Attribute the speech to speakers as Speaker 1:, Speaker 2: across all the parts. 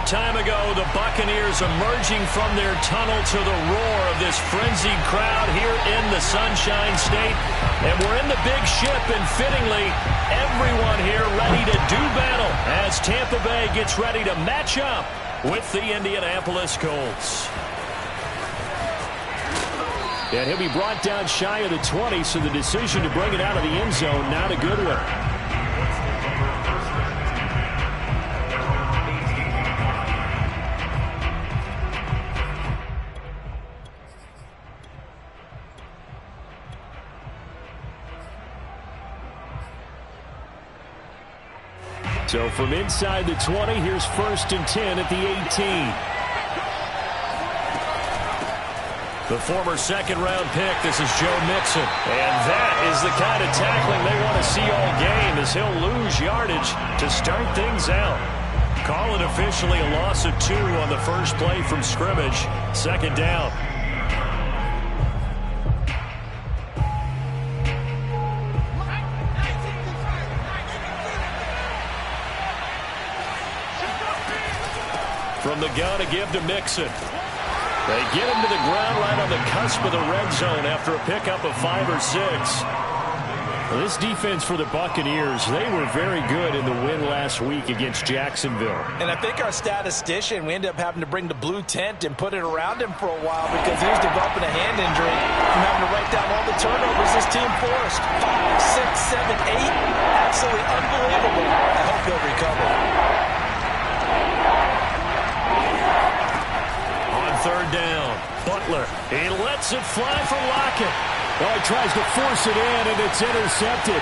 Speaker 1: time ago, the Buccaneers emerging from their tunnel to the roar of this frenzied crowd here in the Sunshine State. And we're in the big ship, and fittingly, everyone here ready to do battle as Tampa Bay gets ready to match up with the Indianapolis Colts. And he'll be brought down shy of the 20, so the decision to bring it out of the end zone, not a good one. So from inside the 20, here's 1st and 10 at the 18. The former second-round pick, this is Joe Mixon. And that is the kind of tackling they want to see all game, as he'll lose yardage to start things out. Call it officially a loss of 2 on the first play from scrimmage. 2nd down. From the gun to give to Mixon. They get him to the ground right on the cusp of the red zone after a pickup of 5 or 6. Well, this defense for the Buccaneers, they were very good in the win last week against Jacksonville.
Speaker 2: And I think our statistician, we ended up having to bring the blue tent and put it around him for a while because he was developing a hand injury from having to write down all the turnovers this team forced. 5, 6, 7, 8. Absolutely unbelievable. I hope he'll recover.
Speaker 1: 3rd down. Butler. He lets it fly for Lockett. Oh, he tries to force it in, and it's intercepted.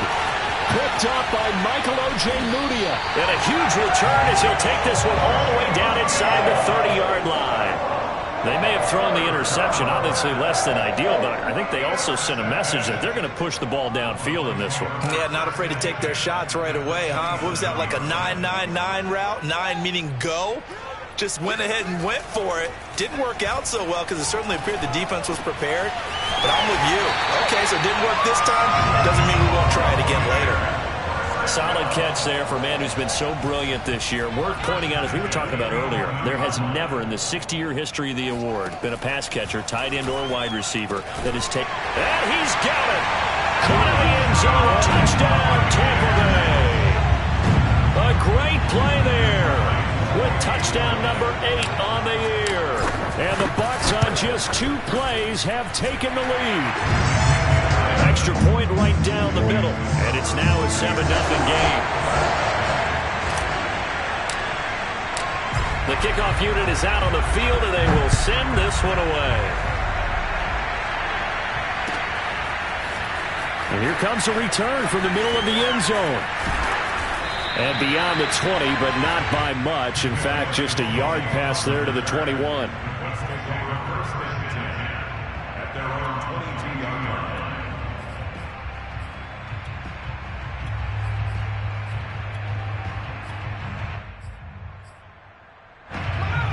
Speaker 1: Picked up by Michael Ojemudia. And a huge return as he'll take this one all the way down inside the 30-yard line. They may have thrown the interception, obviously less than ideal, but I think they also sent a message that they're going to push the ball downfield in this one.
Speaker 2: Yeah, not afraid to take their shots right away, huh? What was that, like a 9-9-9 route? 9 meaning go? Just went ahead and went for it. Didn't work out so well because it certainly appeared the defense was prepared. But I'm with you. Okay, so it didn't work this time. Doesn't mean we won't try it again later.
Speaker 1: Solid catch there for a man who's been so brilliant this year. Worth pointing out, as we were talking about earlier, there has never in the 60-year history of the award been a pass catcher, tight end or wide receiver that has taken. And he's got it. Caught in the end zone. Touchdown, Tampa Bay. A great play there, with touchdown number 8 on the year. And the Bucs on just 2 plays have taken the lead. Extra point right down the middle. And it's now a 7-0 game. The kickoff unit is out on the field, and they will send this one away. And here comes a return from the middle of the end zone. And beyond the 20, but not by much. In fact, just a yard pass there to the 21.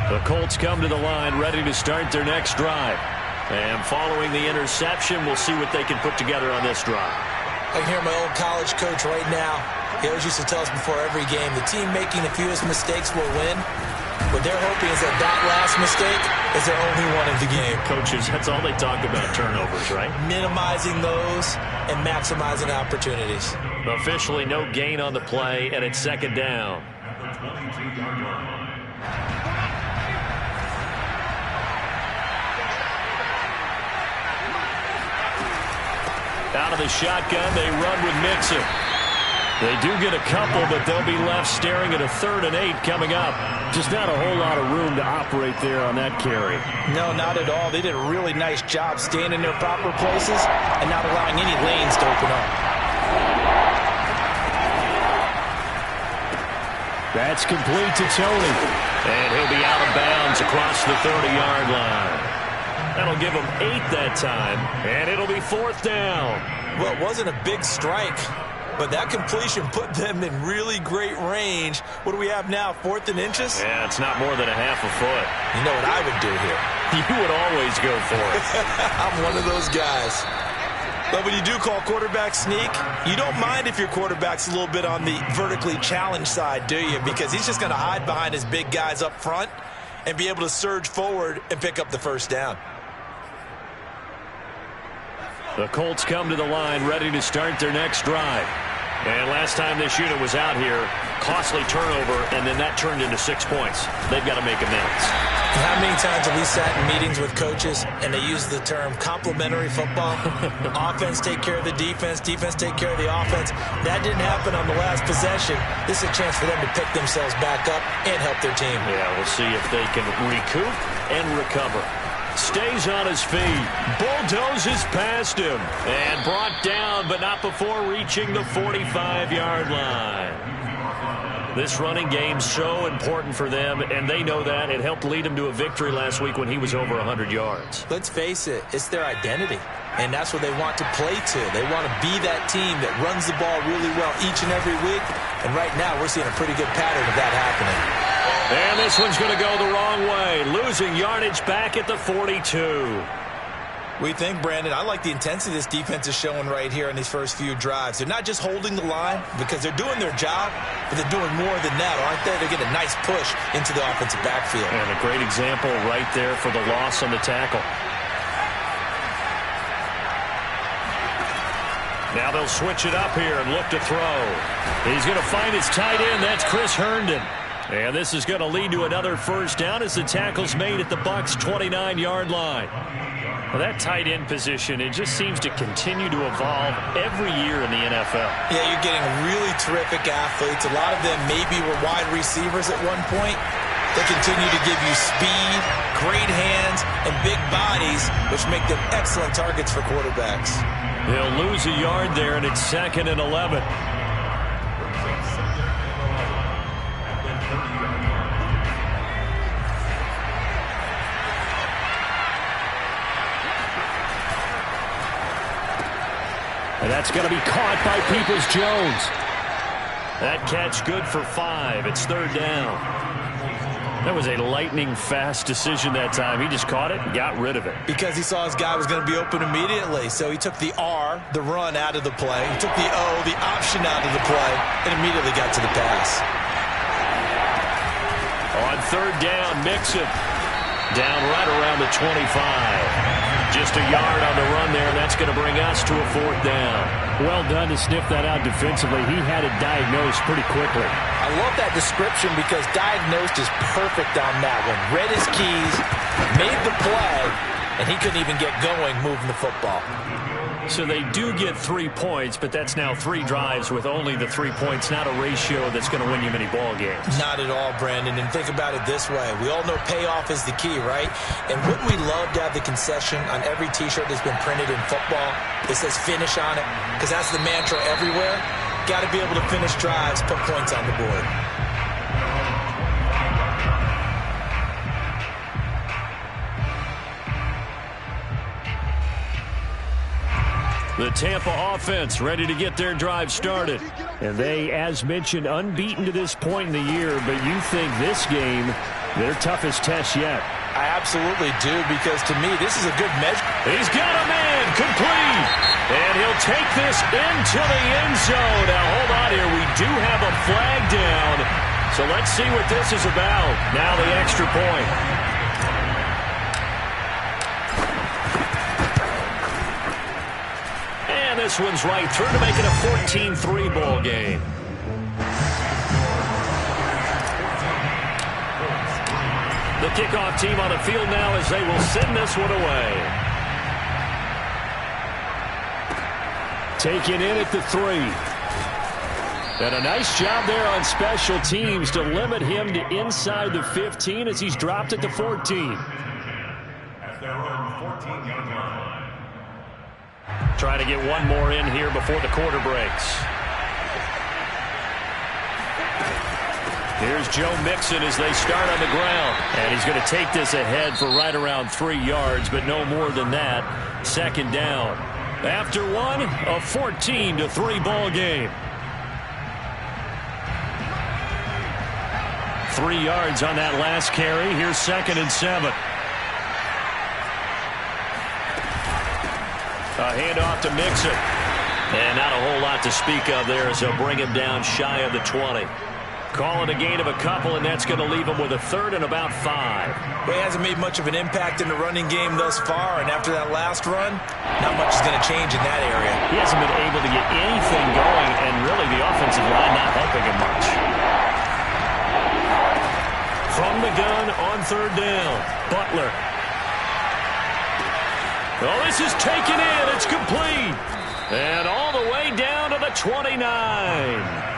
Speaker 1: The Colts come to the line, ready to start their next drive. And following the interception, we'll see what they can put together on this drive.
Speaker 2: I can hear my old college coach right now. He always used to tell us before every game, the team making the fewest mistakes will win. What they're hoping is that that last mistake is their only one of the game.
Speaker 1: Coaches, that's all they talk about, turnovers, right?
Speaker 2: Minimizing those and maximizing opportunities.
Speaker 1: Officially no gain on the play, and it's 2nd down. Out of the shotgun, they run with Mixon. They do get a couple, but they'll be left staring at a 3rd and 8 coming up. Just not a whole lot of room to operate there on that carry.
Speaker 2: No, not at all. They did a really nice job staying in their proper places and not allowing any lanes to open up.
Speaker 1: That's complete to Tony. And he'll be out of bounds across the 30-yard line. That'll give them 8 that time, and it'll be 4th down.
Speaker 2: Well, it wasn't a big strike, but that completion put them in really great range. What do we have now, 4th and inches?
Speaker 1: Yeah, it's not more than a half a foot.
Speaker 2: You know what I would do here?
Speaker 1: You would always go for it.
Speaker 2: I'm one of those guys. But when you do call quarterback sneak, you don't mind if your quarterback's a little bit on the vertically challenged side, do you? Because he's just going to hide behind his big guys up front and be able to surge forward and pick up the first down.
Speaker 1: The Colts come to the line ready to start their next drive. And last time this unit was out here, costly turnover, and then that turned into 6 points. They've got to make amends.
Speaker 2: How many times have we sat in meetings with coaches and they use the term complementary football? Offense take care of the defense, defense take care of the offense. That didn't happen on the last possession. This is a chance for them to pick themselves back up and help their team.
Speaker 1: Yeah, we'll see if they can recoup and recover. Stays on his feet, bulldozes past him, and brought down, but not before reaching the 45-yard line. This running game's so important for them, and they know that. It helped lead them to a victory last week when he was over 100 yards.
Speaker 2: Let's face it, it's their identity, and that's what they want to play to. They want to be that team that runs the ball really well each and every week, and right now we're seeing a pretty good pattern of that happening.
Speaker 1: And this one's going to go the wrong way, losing yardage back at the 42.
Speaker 2: We think, Brandon, I like the intensity this defense is showing right here in these first few drives. They're not just holding the line because they're doing their job, but they're doing more than that, aren't they? They're getting a nice push into the offensive backfield.
Speaker 1: And a great example right there for the loss on the tackle. Now they'll switch it up here and look to throw. He's going to find his tight end. That's Chris Herndon. And this is going to lead to another first down as the tackle's made at the Bucs' 29-yard line. Well, that tight end position, it just seems to continue to evolve every year in the NFL.
Speaker 2: Yeah, you're getting really terrific athletes. A lot of them maybe were wide receivers at one point. They continue to give you speed, great hands, and big bodies, which make them excellent targets for quarterbacks.
Speaker 1: They'll lose a yard there, and it's 2nd and 11. And that's going to be caught by Peoples-Jones. That catch good for 5. It's 3rd down. That was a lightning-fast decision that time. He just caught it and got rid of it.
Speaker 2: Because he saw his guy was going to be open immediately. So he took the R, the run, out of the play. He took the O, the option, out of the play, and immediately got to the pass.
Speaker 1: On 3rd down, Mixon. Down right around the 25. Just a yard on the run there, and that's going to bring us to a 4th down. Well done to sniff that out defensively. He had it diagnosed pretty quickly.
Speaker 2: I love that description because diagnosed is perfect on that one. Read his keys, made the play, and he couldn't even get going moving the football.
Speaker 1: So they do get 3 points, but that's now 3 drives with only the 3 points, not a ratio that's going to win you many ball games.
Speaker 2: Not at all, Brandon. And think about it this way. We all know payoff is the key, right? And wouldn't we love to have the concession on every T-shirt that's been printed in football that says finish on it? Because that's the mantra everywhere. Got to be able to finish drives, put points on the board.
Speaker 1: The Tampa offense ready to get their drive started. And they, as mentioned, unbeaten to this point in the year, but you think this game, their toughest test yet.
Speaker 2: I absolutely do, because to me, this is a good measure.
Speaker 1: He's got a man, complete. And he'll take this into the end zone. Now, hold on here. We do have a flag down. So let's see what this is about. Now the extra point. This one's right through to make it a 14-3 ball game. The kickoff team on the field now as they will send this one away. Taken in at the 3. And a nice job there on special teams to limit him to inside the 15 as he's dropped at the 14. Trying to get one more in here before the quarter breaks. Here's Joe Mixon as they start on the ground. And he's going to take this ahead for right around 3 yards, but no more than that. 2nd down. After one, a 14-3 ball game. 3 yards on that last carry. Here's 2nd and 7. A handoff to Mixon. And not a whole lot to speak of there as they'll bring him down shy of the 20. Call it a gain of a couple, and that's going to leave him with a third and about 5.
Speaker 2: Well, he hasn't made much of an impact in the running game thus far, and after that last run, not much is going to change in that area.
Speaker 1: He hasn't been able to get anything going, and really the offensive line not helping him much. From the gun on third down, Butler. Oh, this is taken in. It's complete. And all the way down to the 29.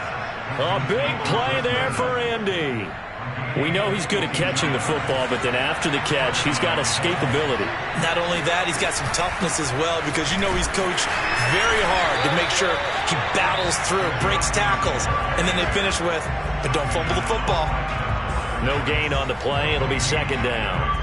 Speaker 1: A big play there for Andy. We know he's good at catching the football, but then after the catch, he's got escapability.
Speaker 2: Not only that, he's got some toughness as well, because you know he's coached very hard to make sure he battles through, breaks tackles, and then they finish with, but don't fumble the football.
Speaker 1: No gain on the play. It'll be second down.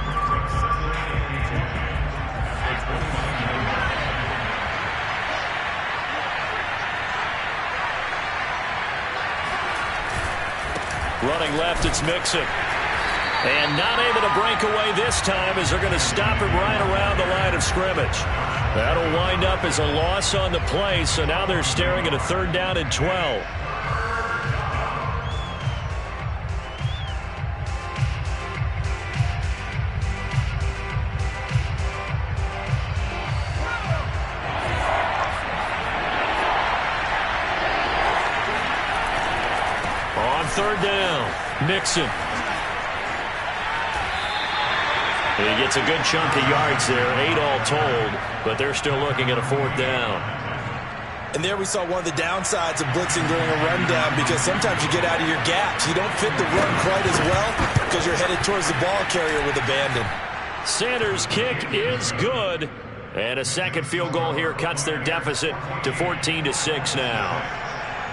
Speaker 1: Running left, it's Mixon. And not able to break away this time as they're going to stop him right around the line of scrimmage. That'll wind up as a loss on the play, so now they're staring at a third down and 12. Third down, Mixon. He gets a good chunk of yards there, 8 all told, but they're still looking at a fourth down.
Speaker 2: And there we saw one of the downsides of blitzing during a rundown, because sometimes you get out of your gaps. You don't fit the run quite as well because you're headed towards the ball carrier with abandon.
Speaker 1: Sanders' kick is good, and a second field goal here cuts their deficit to 14-6 now.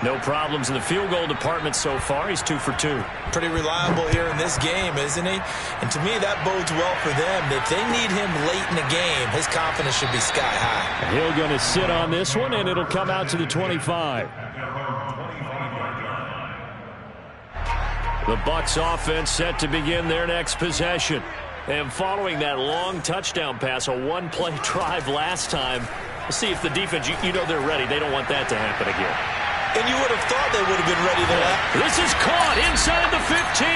Speaker 1: No problems in the field goal department so far. He's 2 for 2.
Speaker 2: Pretty reliable here in this game, isn't he? And to me, that bodes well for them. If they need him late in the game, his confidence should be sky high.
Speaker 1: He'll going to sit on this one, and it'll come out to the 25. The Bucs offense set to begin their next possession. And following that long touchdown pass, a one-play drive last time, we'll see if the defense, you know they're ready. They don't want that to happen again.
Speaker 2: And you would have thought they would have been ready there.
Speaker 1: This is caught inside the 15.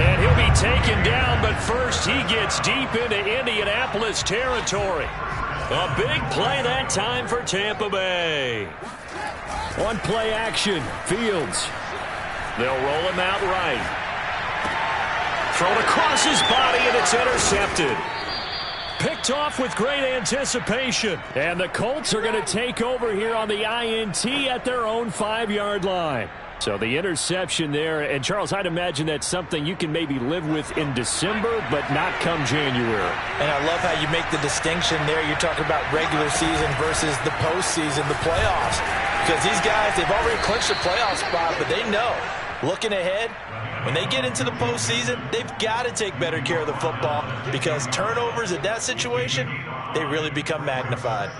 Speaker 1: And he'll be taken down, but first he gets deep into Indianapolis territory. A big play that time for Tampa Bay. One play action, Fields. They'll roll him out right. Thrown across his body, and it's intercepted. Picked off with great anticipation. And the Colts are going to take over here on the INT at their own 5-yard line. So the interception there. And, Charles, I'd imagine that's something you can maybe live with in December, but not come January.
Speaker 2: And I love how you make the distinction there. You're talking about regular season versus the postseason, the playoffs. Because these guys, they've already clinched a playoff spot, but they know, looking ahead, when they get into the postseason, they've got to take better care of the football, because turnovers in that situation, they really become magnified.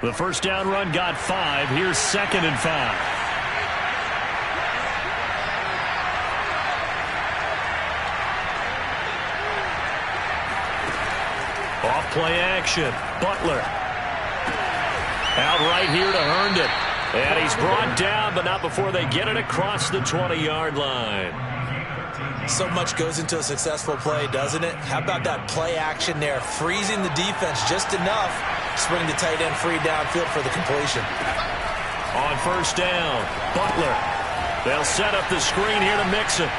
Speaker 1: The first down run got 5. Here's 2nd and 5. Off play action. Butler. Out right here to Herndon. And he's brought down, but not before they get it across the 20-yard line.
Speaker 2: So much goes into a successful play, doesn't it? How about that play action there, freezing the defense just enough to swing the tight end free downfield for the completion.
Speaker 1: On first down, Butler. They'll set up the screen here to Mixon.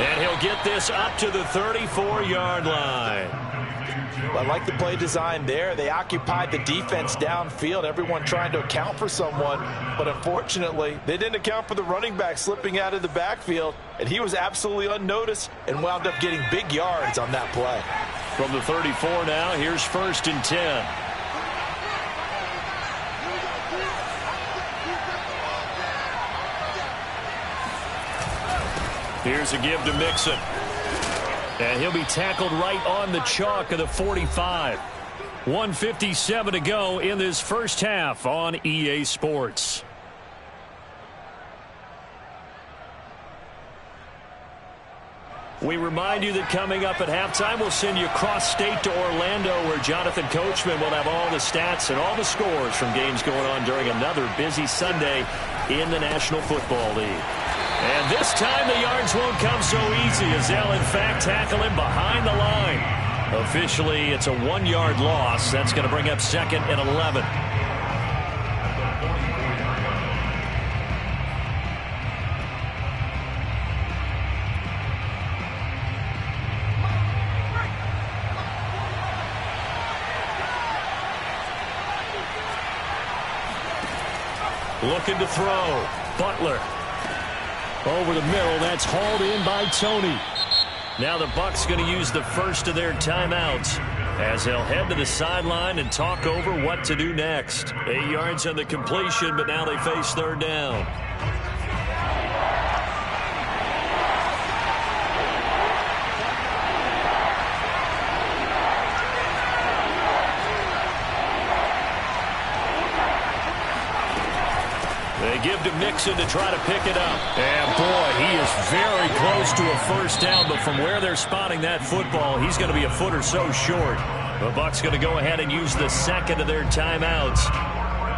Speaker 1: And he'll get this up to the 34-yard line.
Speaker 2: Well, I like the play design there. They occupied the defense downfield, everyone trying to account for someone. But unfortunately, they didn't account for the running back slipping out of the backfield, and he was absolutely unnoticed and wound up getting big yards on that play.
Speaker 1: From the 34 now, here's 1st and 10. Here's a give to Mixon. And he'll be tackled right on the chalk of the 45. 1:57 to go in this first half on EA Sports. We remind you that coming up at halftime, we'll send you cross-state to Orlando, where Jonathan Coachman will have all the stats and all the scores from games going on during another busy Sunday in the National Football League. And this time the yards won't come so easy, as they'll in fact tackle him behind the line. Officially, it's a 1-yard loss. That's going to bring up 2nd and 11. Looking to throw. Butler. Over the middle. That's hauled in by Tony. Now the Bucs going to use the first of their timeouts as they'll head to the sideline and talk over what to do next. 8 yards on the completion, but now they face 3rd down. They give to Mixon to try to pick it up. And boy, he is very close to a first down, but from where they're spotting that football, he's going to be a foot or so short. The Bucs going to go ahead and use the second of their timeouts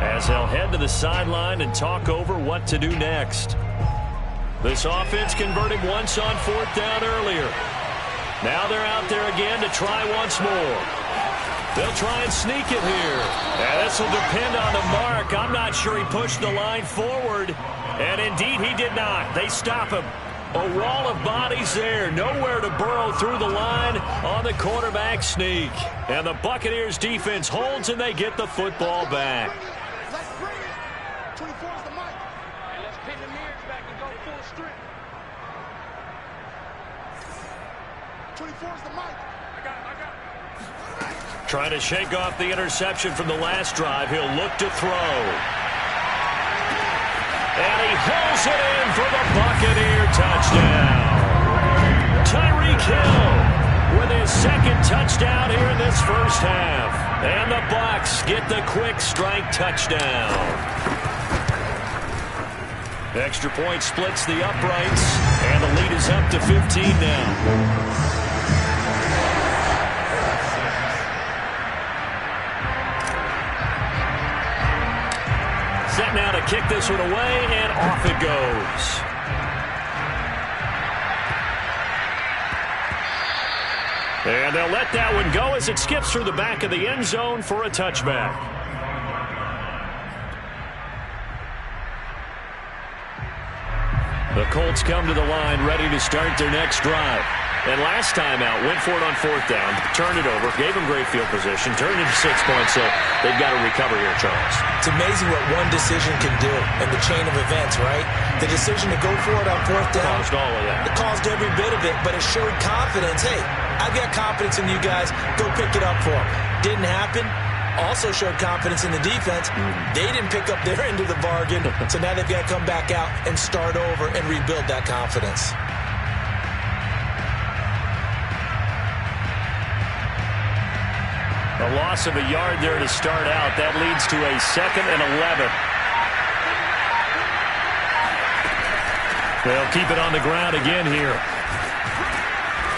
Speaker 1: as they'll head to the sideline and talk over what to do next. This offense converted once on 4th down earlier. Now they're out there again to try once more. They'll try and sneak it here. And this will depend on the mark. I'm not sure he pushed the line forward. And indeed, he did not. They stop him. A wall of bodies there. Nowhere to burrow through the line on the quarterback sneak. And the Buccaneers defense holds, and they get the football back.
Speaker 3: Let's bring it. 24's the mic. And let's pin the mirrors back and go full strip. 24's the mic. I got it.
Speaker 1: Trying to shake off the interception from the last drive. He'll look to throw. And he hauls it in for the Buccaneer touchdown. Tyreek Hill with his 2nd touchdown here in this first half. And the Bucs get the quick strike touchdown. Extra point splits the uprights, and the lead is up to 15 now. Set now to kick this one away, and off it goes. And they'll let that one go as it skips through the back of the end zone for a touchback. The Colts come to the line ready to start their next drive. And last time out, went for it on 4th down, turned it over, gave them great field position, turned into 6 points, so they've got to recover here, Charles.
Speaker 2: It's amazing what one decision can do in the chain of events, right? The decision to go for it on 4th down.
Speaker 1: Caused all of that.
Speaker 2: It caused every bit of it, but it showed confidence. Hey, I've got confidence in you guys. Go pick it up for them. Didn't happen. Also showed confidence in the defense. They didn't pick up their end of the bargain, so now they've got to come back out and start over and rebuild that confidence.
Speaker 1: A loss of a yard there to start out. That leads to a 2nd and 11. They'll keep it on the ground again here.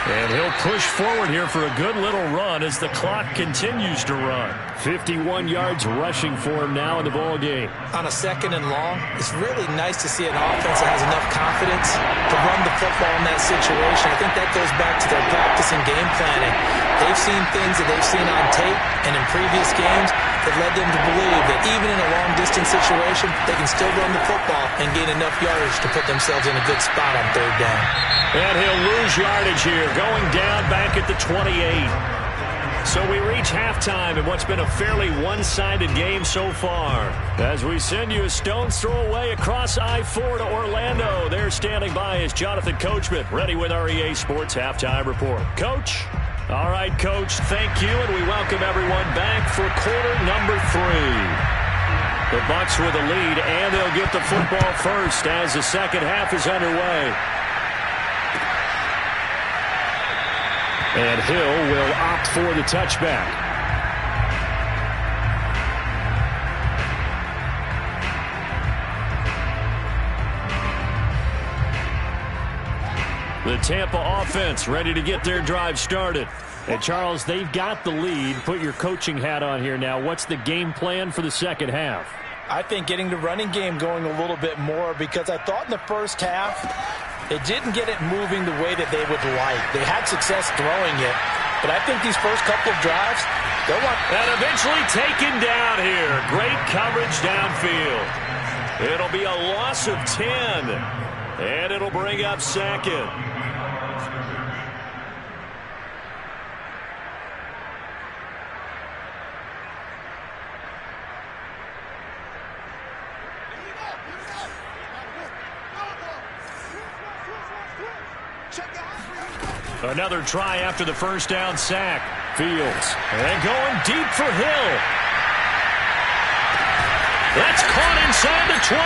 Speaker 1: And he'll push forward here for a good little run as the clock continues to run. 51 yards rushing for him now in the ball game.
Speaker 2: On a 2nd and long, it's really nice to see an offense that has enough confidence to run the football in that situation. I think that goes back to their practice and game planning. They've seen things that they've seen on tape and in previous games that led them to believe that even in a long-distance situation, they can still run the football and gain enough yardage to put themselves in a good spot on 3rd down.
Speaker 1: And he'll lose yardage here, going down back at the 28. So we reach halftime in what's been a fairly one-sided game so far. As we send you a stone's throw away across I-4 to Orlando. There standing by is Jonathan Coachman, ready with our EA Sports Halftime Report. Coach? All right, Coach, thank you, and we welcome everyone back for quarter number 3. The Bucs with a lead, and they'll get the football first as the second half is underway. And Hill will opt for the touchback. The Tampa offense ready to get their drive started. And, Charles, they've got the lead. Put your coaching hat on here now. What's the game plan for the second half?
Speaker 2: I think getting the running game going a little bit more, because I thought in the first half it didn't get it moving the way that they would like. They had success throwing it, but I think these first couple of drives, they'll want...
Speaker 1: And eventually taken down here. Great coverage downfield. It'll be a loss of 10, and it'll bring up second. Another try after the first down sack. Fields. And going deep for Hill. That's caught inside the 20.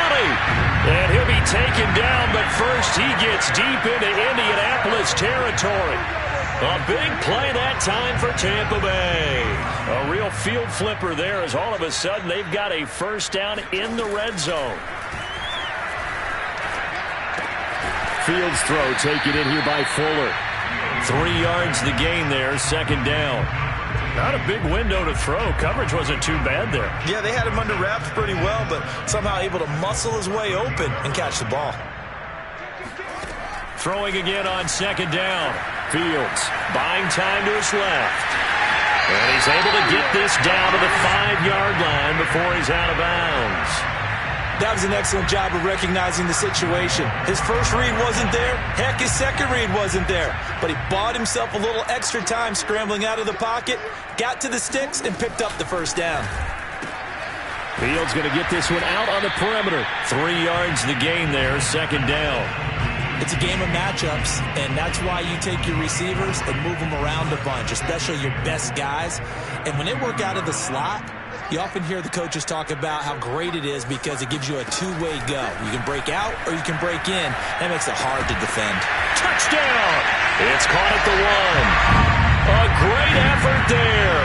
Speaker 1: And he'll be taken down, but first he gets deep into Indianapolis territory. A big play that time for Tampa Bay. A real field flipper there, as all of a sudden they've got a first down in the red zone. Fields throw taken in here by Fuller. 3 yards the gain there, second down. Not a big window to throw. Coverage wasn't too bad there.
Speaker 2: Yeah, they had him under wraps pretty well, but somehow able to muscle his way open and catch the ball.
Speaker 1: Throwing again on second down. Fields buying time to his left. And he's able to get this down to the 5-yard line before he's out of bounds.
Speaker 2: That was an excellent job of recognizing the situation. His first read wasn't there. Heck, his second read wasn't there. But he bought himself a little extra time scrambling out of the pocket, got to the sticks, and picked up the first down.
Speaker 1: Fields going to get this one out on the perimeter. 3 yards the gain there, second down.
Speaker 2: It's a game of matchups, and that's why you take your receivers and move them around a bunch, especially your best guys. And when they work out of the slot, you often hear the coaches talk about how great it is because it gives you a two-way go. You can break out or you can break in. That makes it hard to defend.
Speaker 1: Touchdown! It's caught at the 1. A great effort there.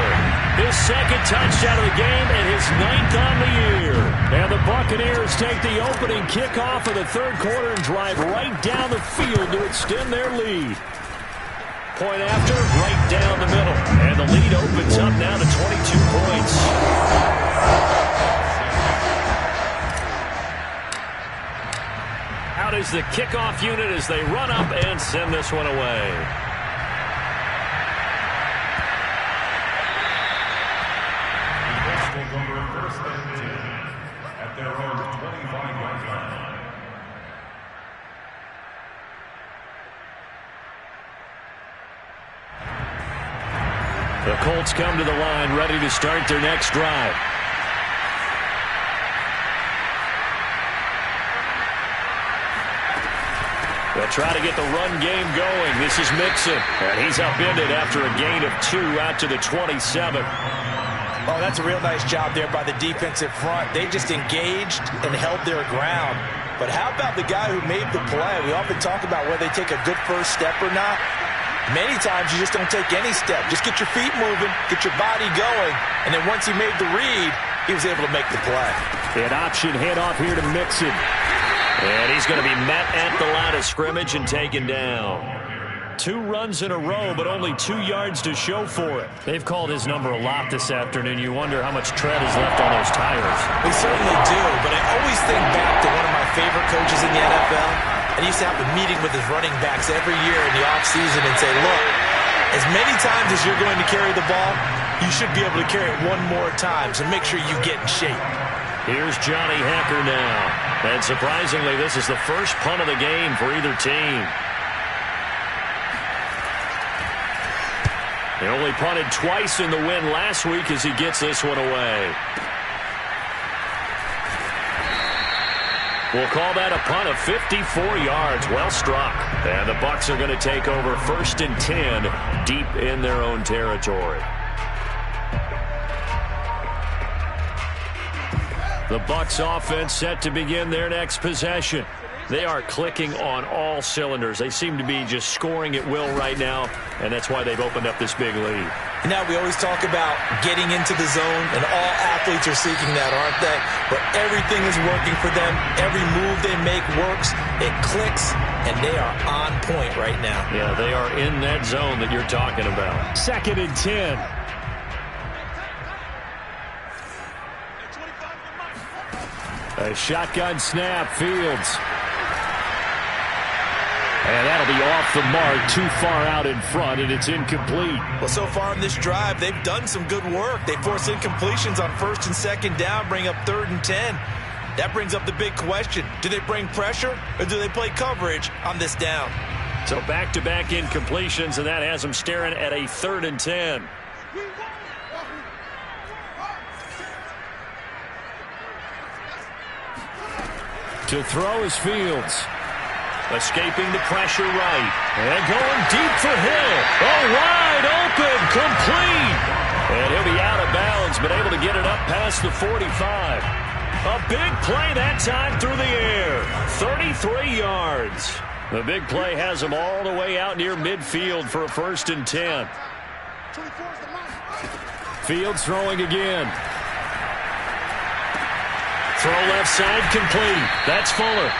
Speaker 1: His second touchdown of the game and his 9th on the year. And the Buccaneers take the opening kickoff of the third quarter and drive right down the field to extend their lead. Point after, right down the middle. And the lead opens up now to 22 points. Out is the kickoff unit as they run up and send this one away.
Speaker 4: At their own 25-yard line.
Speaker 1: The Colts come to the line, ready to start their next drive. They'll try to get the run game going. This is Mixon, and he's upended after a gain of 2 out to the 27.
Speaker 2: Oh, that's a real nice job there by the defensive front. They just engaged and held their ground. But how about the guy who made the play? We often talk about whether they take a good first step or not. Many times you just don't take any step. Just get your feet moving, get your body going, and then once he made the read, he was able to make the play.
Speaker 1: An option handoff here to Mixon. And he's going to be met at the line of scrimmage and taken down. 2 runs in a row, but only 2 yards to show for it. They've called his number a lot this afternoon. You wonder how much tread is left on those tires.
Speaker 2: They certainly do, but I always think back to one of my favorite coaches in the NFL. And he used to have a meeting with his running backs every year in the offseason and say, look, as many times as you're going to carry the ball, you should be able to carry it one more time, so make sure you get in shape.
Speaker 1: Here's Johnny Hacker now. And surprisingly, this is the first punt of the game for either team. He only punted twice in the win last week as he gets this one away. We'll call that a punt of 54 yards. Well struck. And the Bucs are going to take over 1st and 10 deep in their own territory. The Bucs offense set to begin their next possession. They are clicking on all cylinders. They seem to be just scoring at will right now, and that's why they've opened up this big lead.
Speaker 2: Now, we always talk about getting into the zone, and all athletes are seeking that, aren't they? But everything is working for them. Every move they make works. It clicks, and they are on point right now.
Speaker 1: Yeah, they are in that zone that you're talking about. 2nd and 10. A shotgun snap, Fields. And that'll be off the mark, too far out in front, and it's incomplete.
Speaker 2: Well, so far in this drive, they've done some good work. They force incompletions on 1st and 2nd down, bring up 3rd and 10. That brings up the big question. Do they bring pressure, or do they play coverage on this down?
Speaker 1: So back-to-back incompletions, and that has them staring at a 3rd and 10. To throw is Fields. Escaping the pressure right. And going deep for Hill. Oh, wide open. Complete. And he'll be out of bounds, but able to get it up past the 45. A big play that time through the air. 33 yards. The big play has him all the way out near midfield for a 1st and 10. Fields throwing again. Throw left side complete. That's Fuller.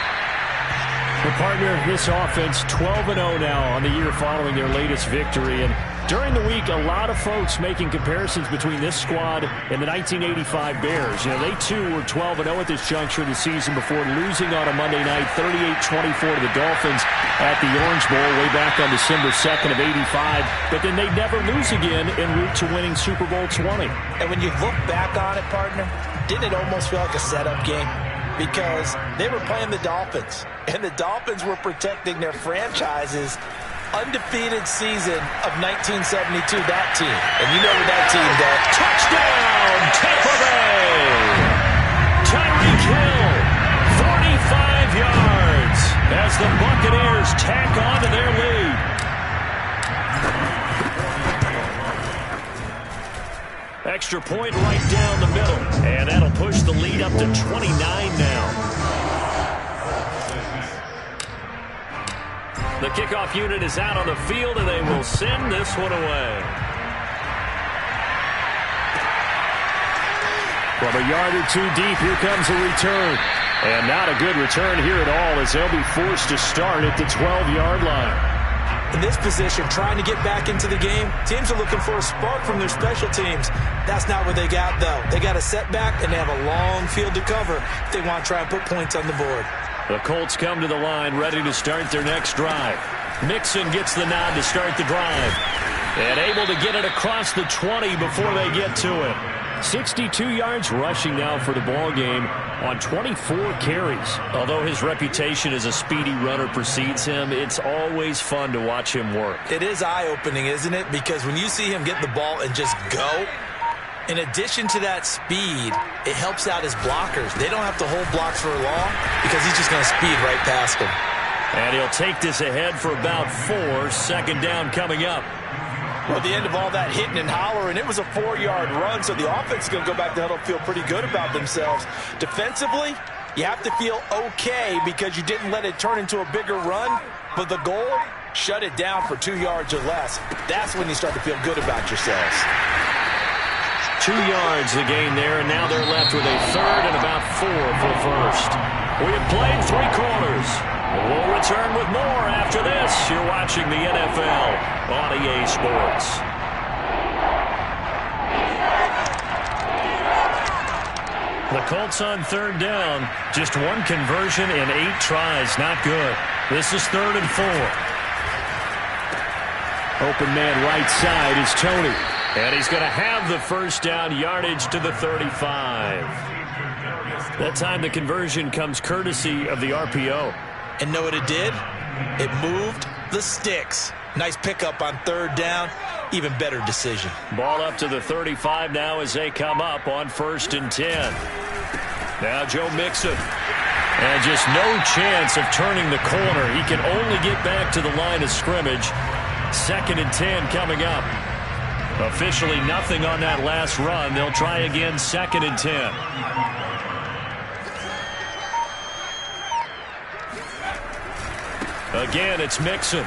Speaker 1: The partner, this offense 12-0 now on the year following their latest victory. And during the week, a lot of folks making comparisons between this squad and the 1985 Bears. You know, they too were 12-0 at this juncture of the season before losing on a Monday night 38-24 to the Dolphins at the Orange Bowl way back on December 2nd of 85. But then they never lose again en route to winning Super Bowl 20.
Speaker 2: And when you look back on it, partner, didn't it almost feel like a setup game? Because they were playing the Dolphins, and the Dolphins were protecting their franchise's undefeated season of 1972, that team. And you know what that team does.
Speaker 1: Touchdown, Tampa Bay! Tyreek Hill, 45 yards as the Buccaneers tack on to their lead. Extra point right down the middle, and that'll push the lead up to 29 now. The kickoff unit is out on the field, and they will send this one away. From a yard or two deep, here comes a return. And not a good return here at all, as they'll be forced to start at the 12-yard line.
Speaker 2: In this position, trying to get back into the game, teams are looking for a spark from their special teams. That's not what they got, though. They got a setback, and they have a long field to cover if they want to try and put points on the board.
Speaker 1: The Colts come to the line ready to start their next drive. Mixon gets the nod to start the drive. And able to get it across the 20 before they get to it. 62 yards rushing now for the ball game on 24 carries. Although his reputation as a speedy runner precedes him, it's always fun to watch him work.
Speaker 2: It is eye-opening, isn't it? Because when you see him get the ball and just go, in addition to that speed, it helps out his blockers. They don't have to hold blocks for long because he's just going to speed right past them.
Speaker 1: And he'll take this ahead for about 4. 2nd down coming up.
Speaker 2: Well, at the end of all that hitting and hollering, it was a 4-yard run, so the offense is going to go back to huddle and feel pretty good about themselves. Defensively, you have to feel okay because you didn't let it turn into a bigger run, but the goal, shut it down for 2 yards or less. That's when you start to feel good about yourselves.
Speaker 1: 2 yards the gain there, and now they're left with a 3rd and about 4 for 1st. We have played 3 quarters. We'll return with more after this. You're watching the NFL on EA Sports. The Colts on 3rd down. Just 1 conversion in 8 tries. Not good. This is 3rd and 4. Open man right side is Tony. And he's going to have the 1st down, yardage to the 35. That time the conversion comes courtesy of the RPO.
Speaker 2: And know what it did? It moved the sticks. Nice pickup on 3rd down. Even better decision.
Speaker 1: Ball up to the 35 now as they come up on 1st and 10. Now Joe Mixon. And just no chance of turning the corner. He can only get back to the line of scrimmage. 2nd and 10 coming up. Officially nothing on that last run. They'll try again 2nd and 10. Again, it's Mixon.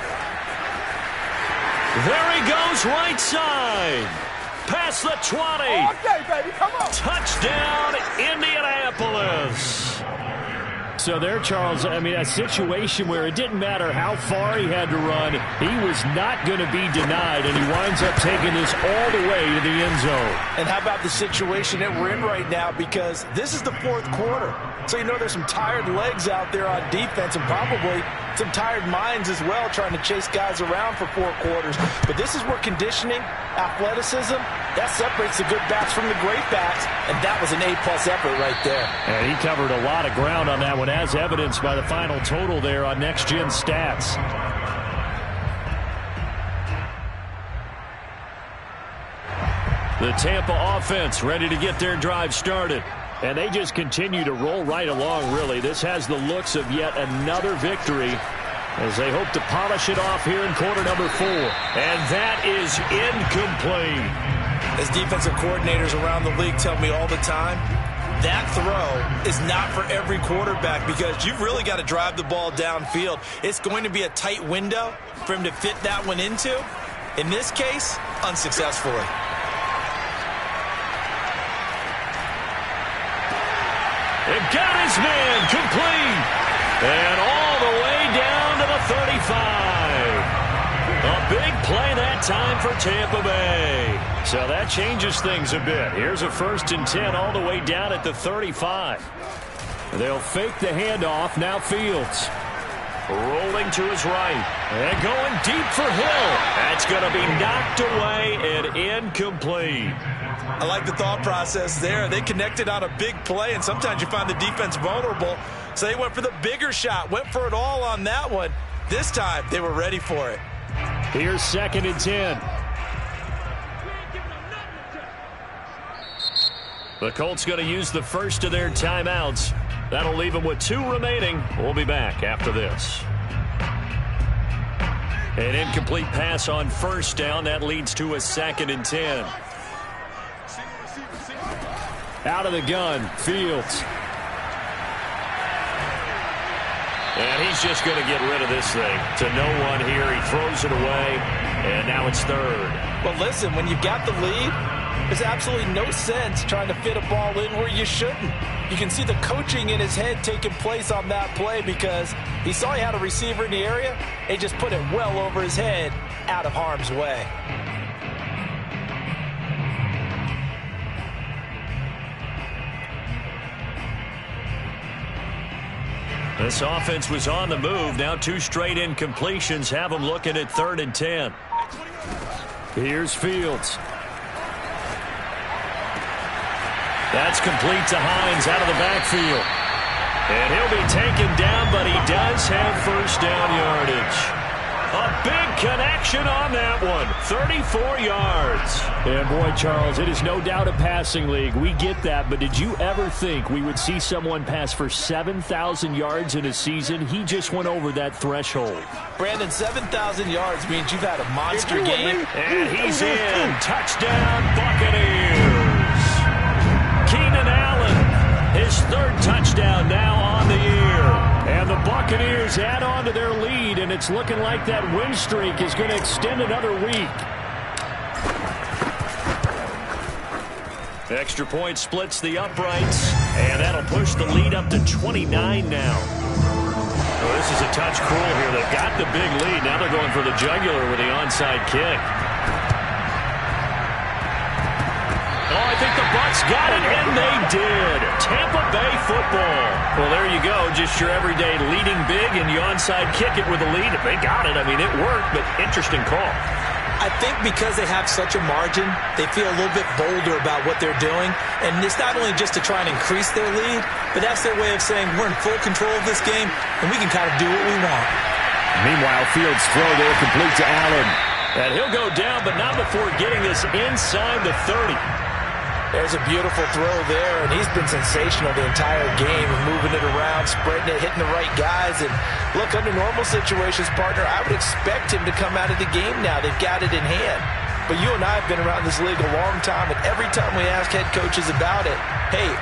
Speaker 1: There he goes, right side. Past the 20.
Speaker 3: Okay, baby, come on.
Speaker 1: Touchdown, Indianapolis. So there, Charles, I mean, a situation where it didn't matter how far he had to run, he was not going to be denied, and he winds up taking this all the way to the end zone.
Speaker 2: And how about the situation that we're in right now? Because this is the fourth quarter. So you know there's some tired legs out there on defense and probably some tired minds as well trying to chase guys around for 4 quarters. But this is where conditioning, athleticism, that separates the good backs from the great backs. And that was an A-plus effort right there.
Speaker 1: And he covered a lot of ground on that one, as evidenced by the final total there on Next Gen Stats. The Tampa offense ready to get their drive started. And they just continue to roll right along, really. This has the looks of yet another victory as they hope to polish it off here in quarter number 4. And that is incomplete.
Speaker 2: As defensive coordinators around the league tell me all the time, that throw is not for every quarterback because you've really got to drive the ball downfield. It's going to be a tight window for him to fit that one into. In this case, unsuccessfully.
Speaker 1: It got his man complete. And all the way down to the 35. A big play that time for Tampa Bay. So that changes things a bit. Here's a 1st and 10 all the way down at the 35. They'll fake the handoff. Now Fields. Rolling to his right. And going deep for Hill. That's going to be knocked away and incomplete.
Speaker 2: I like the thought process there. They connected on a big play, and sometimes you find the defense vulnerable. So they went for the bigger shot, went for it all on that one. This time, they were ready for it.
Speaker 1: Here's 2nd and 10. The Colts going to use the first of their timeouts. That'll leave them with 2 remaining. We'll be back after this. An incomplete pass on 1st down. That leads to a 2nd and 10. Out of the gun, Fields. And he's just going to get rid of this thing to no one here. He throws it away, and now it's 3rd.
Speaker 2: But listen, when you've got the lead, there's absolutely no sense trying to fit a ball in where you shouldn't. You can see the coaching in his head taking place on that play because he saw he had a receiver in the area. He just put it well over his head, out of harm's way.
Speaker 1: This offense was on the move. Now 2 straight incompletions have them looking at 3rd and 10. Here's Fields. That's complete to Hines out of the backfield. And he'll be taken down, but he does have 1st down yardage. A big connection on that one. 34 yards. And boy, Charles, it is no doubt a passing league. We get that, but did you ever think we would see someone pass for 7,000 yards in a season? He just went over that threshold.
Speaker 2: Brandon, 7,000 yards means you've had a monster game.
Speaker 1: And he's in. Touchdown, Buccaneers. Keenan Allen, his 3rd touchdown now on the year. And the Buccaneers add on to their lead, and it's looking like that win streak is going to extend another week. Extra point splits the uprights, and that'll push the lead up to 29 now. Oh, this is a touch cruel here. They've got the big lead. Now they're going for the jugular with the onside kick. Oh, I think the Bucs got it, and they did. Tampa Bay football. Well, there you go. Just your everyday leading big, and you onside kick it with a lead. If they got it, I mean, it worked, but interesting call.
Speaker 2: I think because they have such a margin, they feel a little bit bolder about what they're doing. And it's not only just to try and increase their lead, but that's their way of saying we're in full control of this game, and we can kind of do what we want.
Speaker 1: Meanwhile, Fields' throw there complete to Allen. And he'll go down, but not before getting this inside the 30.
Speaker 2: There's a beautiful throw there, and he's been sensational the entire game and moving it around, spreading it, hitting the right guys. And look, under normal situations, partner, I would expect him to come out of the game now. They've got it in hand. But you and I have been around this league a long time, and every time we ask head coaches about it, hey,